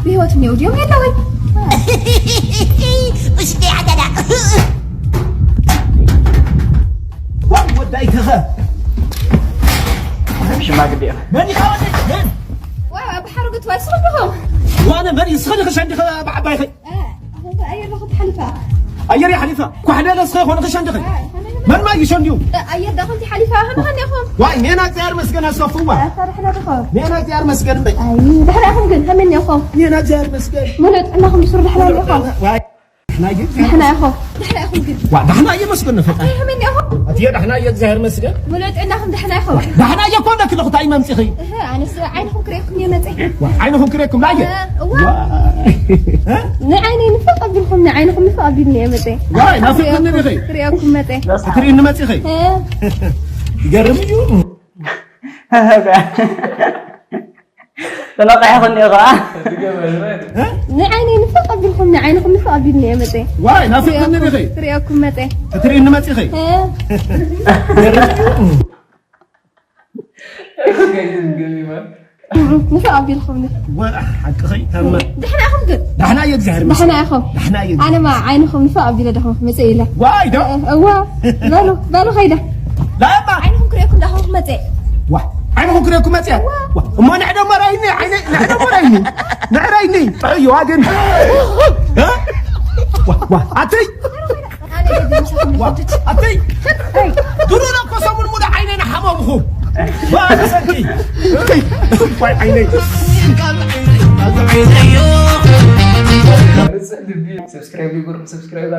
بهوتني وديوم يلا وين وش دي عدنا ودايك خا مش ما قدي ماني خالد من بحرقت واسرقهم وانا ماني صخر عندي بعباي خي هذا اي باخذ حلفه اير يا حليفه كحنا صخر وانا خش عندي خي من ما يشون يوم اي دخلتي حليفه هم غني اخوم واي نينا زير مسكن صفوه صراحه دخل نينا زير مسكن بي اي دحر اخوم قل همني اخوم نينا زير مسكن مولد انهم يصير دحر اخوم واي احنا يجي احنا اخوم دحر اخوم قل دحنا يا مسكن فقط همني اخوم اتي دحنا يا زهر مسكن مولد انهم دحنا اخوم دحنا يا كون لك لقطه اي ممسي خي انا عينكم كريكم يا متي عينهم كريكم لا يا عيني نفق بكم عينكم نفق بني يا متي واي نافق مني خي كريكم متي تري ان متي خي يقرب يو تلقى ياخذني غا عيني نفق بكم عينكم نفق بني يا متي واي نافق مني خي كريكم متي تري ان متي خي نفق بكم حق خي تمام دحنا اخوم قل دحنا يا زهر دحنا اخوم دحنا يا انا ما عينكم نفق بلادهم مسيله واي ده اوا بالو خيده لا ما عينهم كريكم دحهم متي واه عينهم كريكم متي ما نعدم رايني عيني نعدم رايني نعرايني ايوه واجن ها واه اتي اتي درونا قسم المدى عينينا حمامهم واه سكي واي عيني سبسكرايب